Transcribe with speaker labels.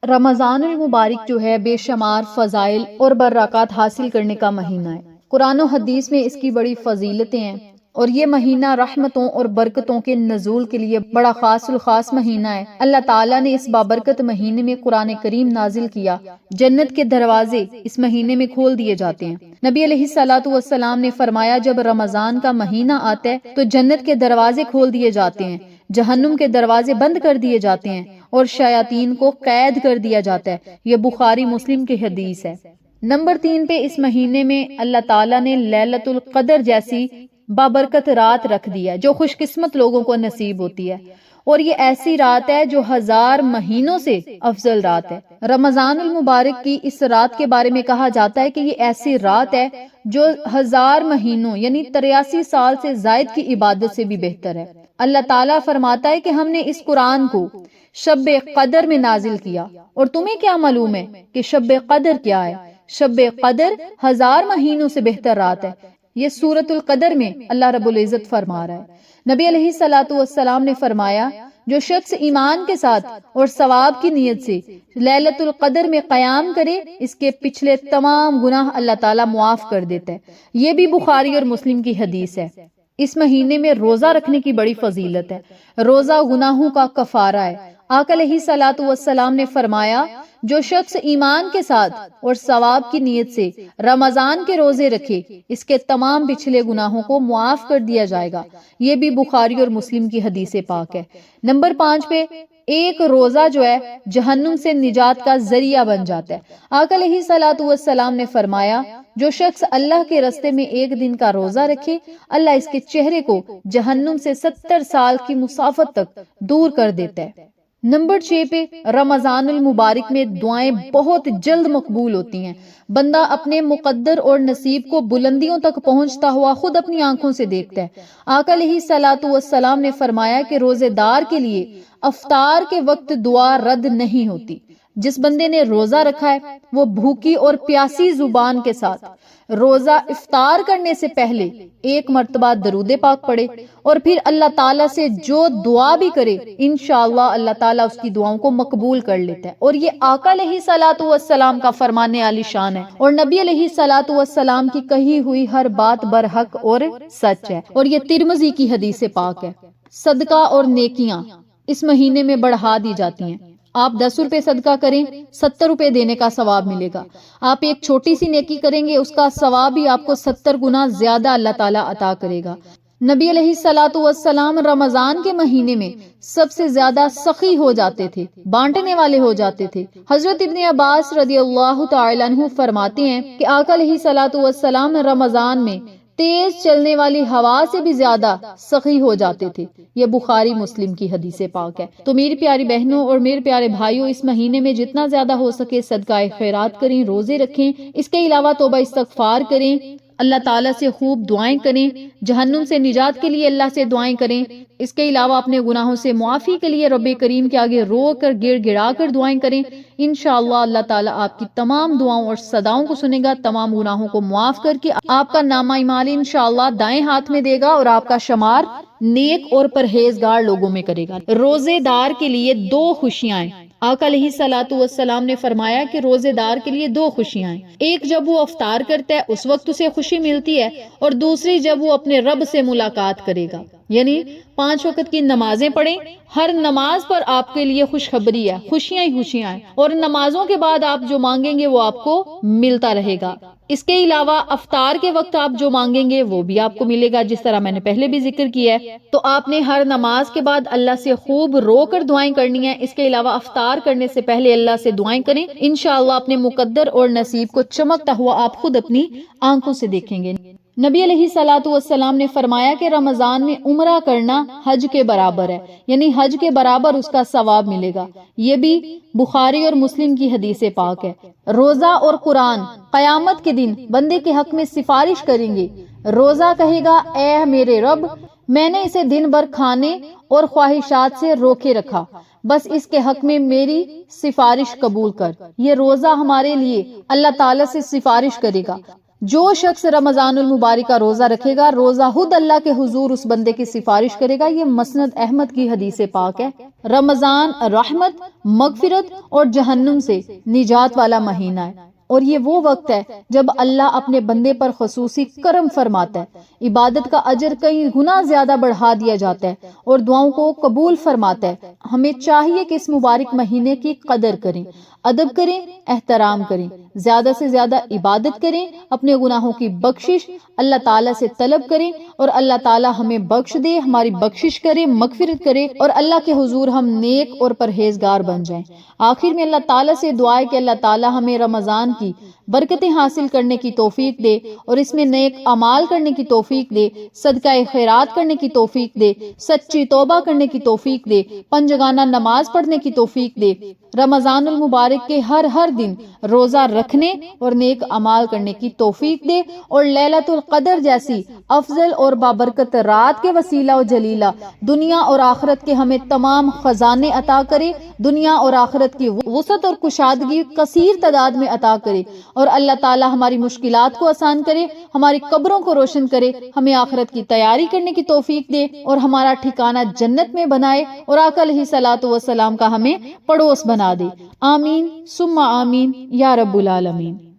Speaker 1: رمضان المبارک جو ہے بے شمار فضائل اور برکات حاصل کرنے کا مہینہ ہے۔ قرآن و حدیث میں اس کی بڑی فضیلتیں ہیں اور یہ مہینہ رحمتوں اور برکتوں کے نزول کے لیے بڑا خاص الخاص مہینہ ہے۔ اللہ تعالیٰ نے اس بابرکت مہینے میں قرآن کریم نازل کیا۔ جنت کے دروازے اس مہینے میں کھول دیے جاتے ہیں۔ نبی علیہ الصلوۃ والسلام نے فرمایا، جب رمضان کا مہینہ آتا ہے تو جنت کے دروازے کھول دیے جاتے ہیں، جہنم کے دروازے بند کر دیے جاتے ہیں اور شیاطین کو قید کر دیا جاتا ہے۔ یہ بخاری مسلم کی حدیث ہے۔ نمبر 3 پہ اس مہینے میں اللہ تعالیٰ نے لیلۃ القدر جیسی بابرکت رات رکھ دی ہے جو خوش قسمت لوگوں کو نصیب ہوتی ہے، اور یہ ایسی رات ہے جو 1000 مہینوں سے افضل رات ہے۔ رمضان المبارک کی اس رات کے بارے میں کہا جاتا ہے کہ یہ ایسی رات ہے جو 1000 مہینوں یعنی 83 سال سے زائد کی عبادت سے بھی بہتر ہے۔ اللہ تعالیٰ فرماتا ہے کہ ہم نے اس قرآن کو شب قدر میں نازل کیا، اور تمہیں کیا معلوم ہے کہ شب قدر کیا ہے؟ شب قدر 1000 مہینوں سے بہتر رات ہے۔ یہ سورۃ القدر میں اللہ رب العزت فرما رہا ہے۔ نبی علیہ الصلوۃ والسلام نے فرمایا، جو شخص ایمان کے ساتھ اور ثواب کی نیت سے لیلۃ القدر میں قیام کرے، اس کے پچھلے تمام گناہ اللہ تعالیٰ معاف کر دیتا ہے۔ یہ بھی بخاری اور مسلم کی حدیث ہے۔ اس مہینے میں روزہ رکھنے کی بڑی فضیلت ہے۔ روزہ گناہوں کا کفارہ ہے۔ آقا علیہ الصلوۃ والسلام نے فرمایا، جو شخص ایمان کے ساتھ اور ثواب کی نیت سے رمضان کے روزے رکھے، اس کے تمام پچھلے گناہوں کو معاف کر دیا جائے گا۔ یہ بھی بخاری اور مسلم کی حدیث پاک ہے۔ نمبر 5 پہ ایک روزہ جو ہے جہنم سے نجات کا ذریعہ بن جاتا ہے۔ آقا علیہ الصلوۃ والسلام نے فرمایا، جو شخص اللہ کے راستے میں ایک دن کا روزہ رکھے، اللہ اس کے چہرے کو جہنم سے 70 سال کی مسافت تک دور کر دیتا ہے۔ نمبر 6 پہ رمضان المبارک میں دعائیں بہت جلد مقبول ہوتی ہیں۔ بندہ اپنے مقدر اور نصیب کو بلندیوں تک پہنچتا ہوا خود اپنی آنکھوں سے دیکھتا ہے۔ آقا علیہ الصلوۃ والسلام نے فرمایا کہ روزے دار کے لیے افطار کے وقت دعا رد نہیں ہوتی۔ جس بندے نے روزہ رکھا ہے وہ بھوکی اور پیاسی زبان کے ساتھ روزہ افطار کرنے سے پہلے 1 مرتبہ درود پاک پڑھے اور پھر اللہ تعالیٰ سے جو دعا بھی کرے، انشاءاللہ اللہ تعالیٰ اس کی دعاؤں کو مقبول کر لیتا ہے۔ اور یہ آقا علیہ الصلوۃ والسلام کا فرمان عالی شان ہے، اور نبی علیہ الصلوۃ والسلام کی کہی ہوئی ہر بات برحق اور سچ ہے، اور یہ ترمذی کی حدیث پاک ہے۔ صدقہ اور نیکیاں اس مہینے میں بڑھا دی جاتی ہیں۔ آپ 10 روپے صدقہ کریں، 70 روپے دینے کا ثواب ملے گا۔ آپ ایک چھوٹی سی نیکی کریں گے، اس کا ثواب بھی آپ کو 70 گنا زیادہ اللہ تعالیٰ عطا کرے گا۔ نبی علیہ الصلوۃ والسلام رمضان کے مہینے میں سب سے زیادہ سخی ہو جاتے تھے، بانٹنے والے ہو جاتے تھے۔ حضرت ابن عباس رضی اللہ تعالی عنہ فرماتے ہیں کہ آقا علیہ الصلوۃ والسلام رمضان میں تیز چلنے والی ہوا سے بھی زیادہ سخی ہو جاتے تھے۔ یہ بخاری مسلم کی حدیث پاک ہے۔ تو میری پیاری بہنوں اور میرے پیارے بھائیوں، اس مہینے میں جتنا زیادہ ہو سکے صدقہ خیرات کریں، روزے رکھیں، اس کے علاوہ توبہ استغفار کریں، اللہ تعالیٰ سے خوب دعائیں کریں، جہنم سے نجات کے لیے اللہ سے دعائیں کریں، اس کے علاوہ اپنے گناہوں سے معافی کے لیے رب کریم کے آگے رو کر گڑ گڑا کر دعائیں کریں۔ انشاءاللہ اللہ تعالیٰ آپ کی تمام دعاؤں اور صداؤں کو سنے گا، تمام گناہوں کو معاف کر کے آپ کا نامہ اعمال انشاءاللہ دائیں ہاتھ میں دے گا اور آپ کا شمار نیک اور پرہیزگار لوگوں میں کرے گا۔ روزے دار کے لیے 2 خوشیاں ہیں۔ آقا علیہ الصلوۃ والسلام نے فرمایا کہ روزے دار کے لیے 2 خوشیاں ہیں۔ ایک جب وہ افطار کرتا ہے اس وقت اسے خوشی ملتی ہے، اور دوسری جب وہ اپنے رب سے ملاقات کرے گا، یعنی 5 وقت کی نمازیں پڑھیں۔ ہر نماز پر آپ کے لیے خوشخبری ہے، خوشیاں ہی خوشیاں ہیں، اور نمازوں کے بعد آپ جو مانگیں گے وہ آپ کو ملتا رہے گا۔ اس کے علاوہ افطار کے وقت آپ جو مانگیں گے وہ بھی آپ کو ملے گا، جس طرح میں نے پہلے بھی ذکر کیا ہے۔ تو آپ نے ہر نماز کے بعد اللہ سے خوب رو کر دعائیں کرنی ہیں۔ اس کے علاوہ افطار کرنے سے پہلے اللہ سے دعائیں کریں، انشاءاللہ اپنے مقدر اور نصیب کو چمکتا ہوا آپ خود اپنی آنکھوں سے دیکھیں گے۔ نبی علیہ الصلوۃ والسلام نے فرمایا کہ رمضان میں عمرہ کرنا حج کے برابر ہے، یعنی حج کے برابر اس کا ثواب ملے گا۔ یہ بھی بخاری اور مسلم کی حدیث پاک ہے۔ روزہ اور قرآن قیامت کے دن بندے کے حق میں سفارش کریں گے۔ روزہ کہے گا، اے میرے رب، میں نے اسے دن بھر کھانے اور خواہشات سے روکے رکھا، بس اس کے حق میں میری سفارش قبول کر۔ یہ روزہ ہمارے لیے اللہ تعالیٰ سے سفارش کرے گا۔ جو شخص رمضان المبارک کا روزہ رکھے گا، روزہ خود اللہ کے حضور اس بندے کی سفارش کرے گا۔ یہ مسند احمد کی حدیث پاک ہے۔ رمضان رحمت، مغفرت اور جہنم سے نجات والا مہینہ ہے، اور یہ وہ وقت ہے جب اللہ اپنے بندے پر خصوصی کرم فرماتا ہے، عبادت کا اجر کئی گنا زیادہ بڑھا دیا جاتا ہے اور دعاؤں کو قبول فرماتا ہے۔ ہمیں چاہیے کہ اس مبارک مہینے کی قدر کریں، ادب کریں، احترام کریں، زیادہ سے زیادہ عبادت کریں، اپنے گناہوں کی بخشش اللہ تعالیٰ سے طلب کریں، اور اللہ تعالیٰ ہمیں بخش دے، ہماری بخشش کرے، مغفرت کرے، اور اللہ کے حضور ہم نیک اور پرہیزگار بن جائیں۔ آخر میں اللہ تعالیٰ سے دعا ہے کہ اللہ تعالیٰ ہمیں رمضان کی برکتیں حاصل کرنے کی توفیق دے، اور اس میں نیک اعمال کرنے کی توفیق دے، صدقہ خیرات کرنے کی توفیق دے، سچی توبہ کرنے کی توفیق دے، پنجگانہ نماز پڑھنے کی توفیق دے، رمضان المبارک کے ہر دن روزہ رکھنے اور نیک اعمال کرنے کی توفیق دے، اور لیلۃ القدر جیسی افضل اور بابرکت رات کے وسیلہ و جلیلہ دنیا اور آخرت کے ہمیں تمام خزانے عطا کرے، دنیا اور آخرت کی وسعت اور کشادگی کثیر تعداد میں عطا کرے، اور اللہ تعالی ہماری مشکلات کو آسان کرے، ہماری قبروں کو روشن کرے، ہمیں آخرت کی تیاری کرنے کی توفیق دے، اور ہمارا ٹھکانہ جنت میں بنائے، اور آقا علیہ الصلوۃ والسلام کا ہمیں پڑوس بنا دے۔ آمین ثم آمین یا رب العالمین۔